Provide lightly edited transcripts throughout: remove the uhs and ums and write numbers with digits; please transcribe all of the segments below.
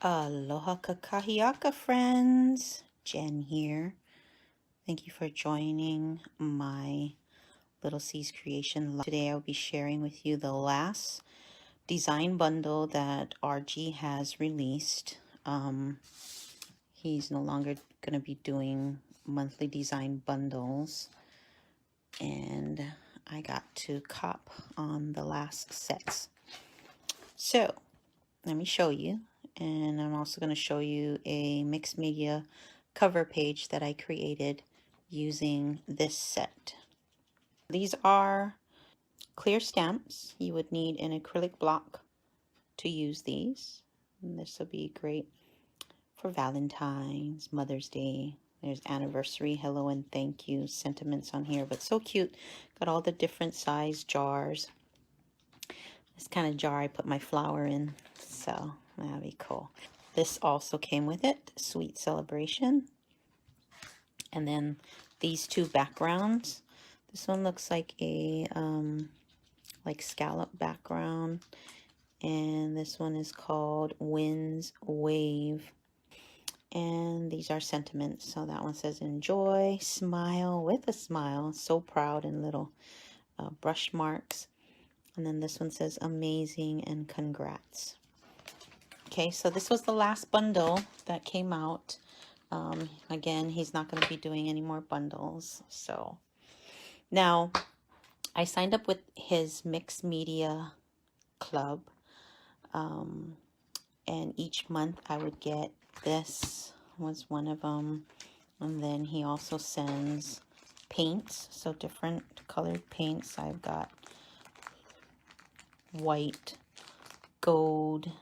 Aloha kakahiaka friends, Jen here. Thank you for joining my Little C's Creation Live. Today I'll be sharing with you the last design bundle that RG has released. He's no longer going to be doing monthly design bundles, and I got to cop on the last sets. So let me show you, and I'm also going to show you a mixed media cover page that I created using this set. These are clear stamps. You would need an acrylic block to use these. And this will be great for Valentine's, Mother's Day. There's anniversary, hello and thank you sentiments on here, but so cute. Got all the different size jars. This kind of jar I put my flower in, so that'd be cool. This also came with it, Sweet Celebration. And then these two backgrounds. This one looks like a like scallop background, and this one is called Wind's Wave. And these are sentiments. So that one says enjoy, smile with a smile, so proud, and little brush marks. And then this one says amazing and congrats. Okay, so this was the last bundle that came out. Again, he's not going to be doing any more bundles. So now I signed up with his mixed media club. And each month I would get this was one of them. And then he also sends paints, so different colored paints. I've got white, gold,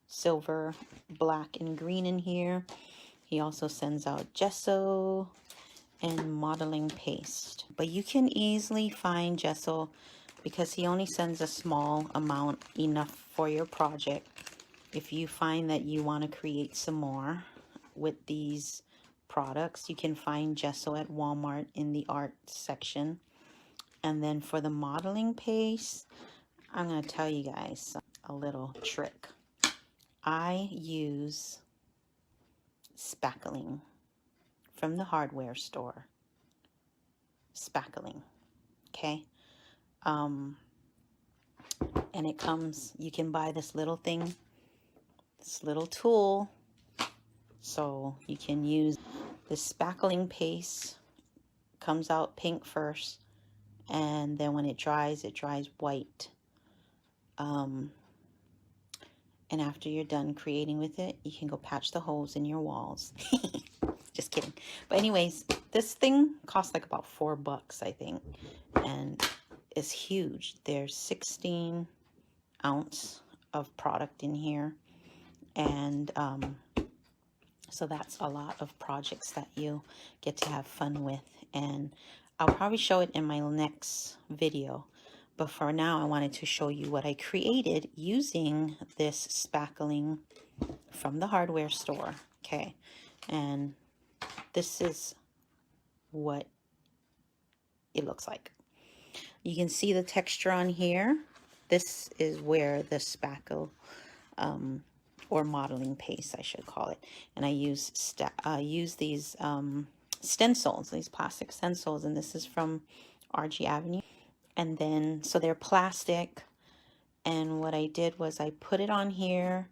silver, black, and green in here. He also sends out gesso and modeling paste. But you can easily find gesso because he only sends a small amount, enough for your project. If you find that you want to create some more with these products, you can find gesso at Walmart in the art section. And then for the modeling paste, I'm going to tell you guys a little trick. I use spackling from the hardware store. Spackling, okay? And it comes, you can buy this little thing, this little tool. So you can use this spackling paste. Comes out pink first, and then when it dries white. And after you're done creating with it, you can go patch the holes in your walls. Just kidding. But anyways, this thing costs like about $4, I think, and it's huge. There's 16 ounce of product in here, and so that's a lot of projects that you get to have fun with. And I'll probably show it in my next video. But for now, I wanted to show you what I created using this spackling from the hardware store. Okay. And this is what it looks like. You can see the texture on here. This is where the spackle or modeling paste, I should call it. And I use these stencils, these plastic stencils, and this is from RG Avenue. And then, so they're plastic, and what I did was I put it on here,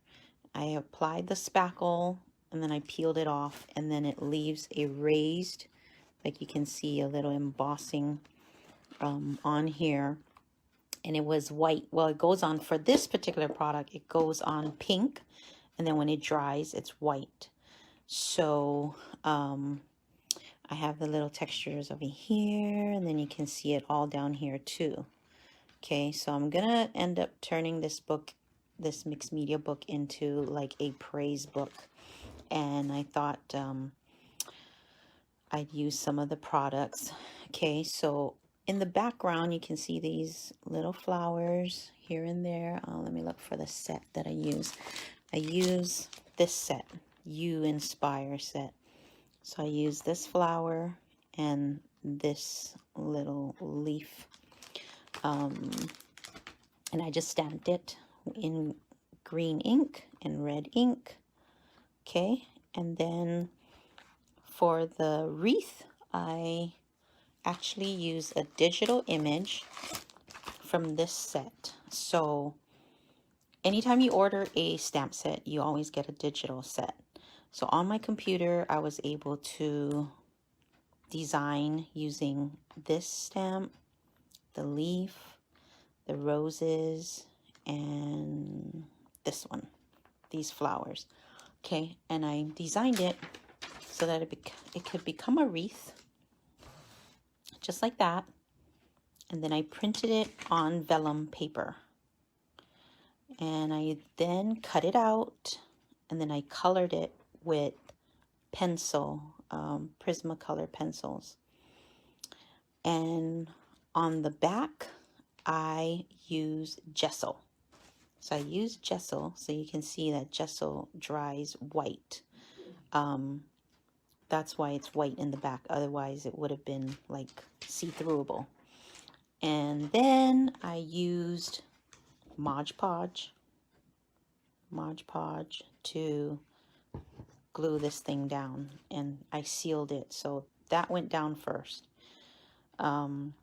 I applied the spackle, and then I peeled it off, and then it leaves a raised, like you can see a little embossing on here. And it was white. Well, it goes on, for this particular product, it goes on pink, and then when it dries, it's white. So I have the little textures over here, and then you can see it all down here too. Okay, so I'm gonna end up turning this book, this mixed media book, into like a praise book. And I thought I'd use some of the products. Okay, so in the background, you can see these little flowers here and there. Let me look for the set that I use. I use this set, You Inspire set. So I use this flower and this little leaf. And I just stamped it in green ink and red ink. Okay, and then for the wreath, I actually use a digital image from this set. So anytime you order a stamp set, you always get a digital set. So on my computer, I was able to design using this stamp, the leaf, the roses, and this one, these flowers. Okay, and I designed it so that it could become a wreath, just like that. And then I printed it on vellum paper. And I then cut it out, and then I colored it with pencil, Prismacolor pencils. And on the back, I use gesso. So I use gesso, so you can see that gesso dries white. That's why it's white in the back. Otherwise, it would have been like see-throughable. And then I used Mod Podge to glue this thing down, and I sealed it. So that went down first. And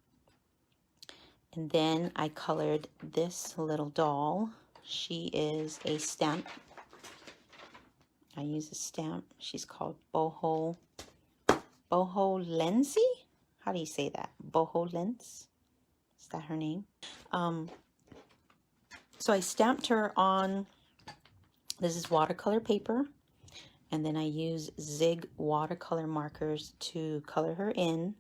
then I colored this little doll. She is a stamp. I use a stamp. She's called Boho Lenzi? How do you say that? Boho Lens? Is that her name? So I stamped her on, this is watercolor paper, and then I use Zig watercolor markers to color her in,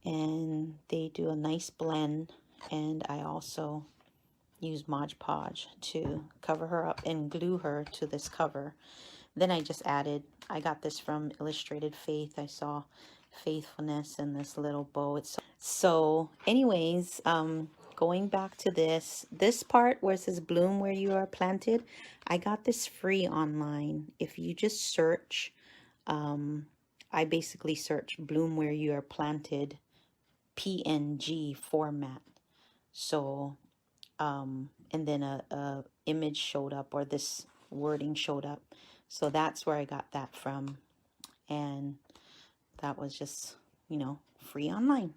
and they do a nice blend. And I also use Mod Podge to cover her up and glue her to this cover. Then I just added, I got this from Illustrated Faith. I saw faithfulness and this little bow. So anyways, going back to this part where it says bloom where you are planted, I got this free online. If you just search, I basically search bloom where you are planted PNG format. So and then a image showed up, or this wording showed up. So that's where I got that from. And that was just, you know, free online.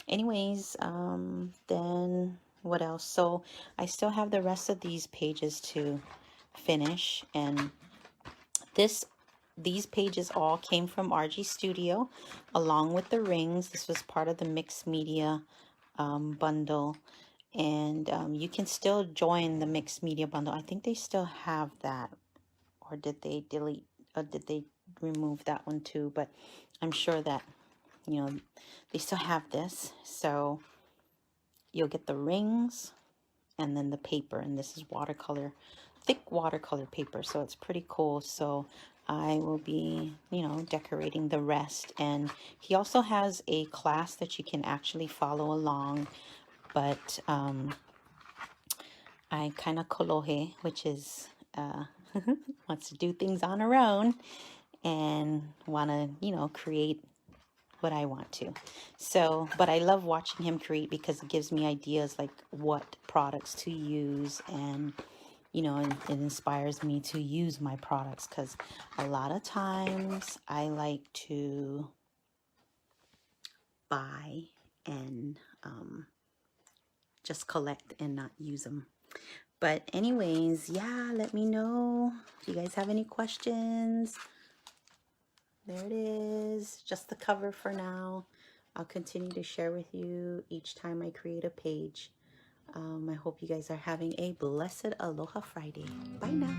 Anyways, then what else? So I still have the rest of these pages to finish. And these pages all came from RG Studio, along with the rings. This was part of the mixed media bundle. And you can still join the mixed media bundle. I think they still have that, or did they delete, or did they remove that one too? But I'm sure that, you know, they still have this. So you'll get the rings and then the paper, and this is watercolor, thick watercolor paper, so it's pretty cool. So I will be, you know, decorating the rest. And he also has a class that you can actually follow along. But I kind of kolohe, which is wants to do things on her own and want to, you know, create what I want to. So, but I love watching him create because it gives me ideas like what products to use, and, you know, it inspires me to use my products, because a lot of times I like to buy and just collect and not use them. But anyways, yeah, let me know if you guys have any questions. There it is, just the cover for now. I'll continue to share with you each time I create a page. I hope you guys are having a blessed Aloha Friday. Bye now.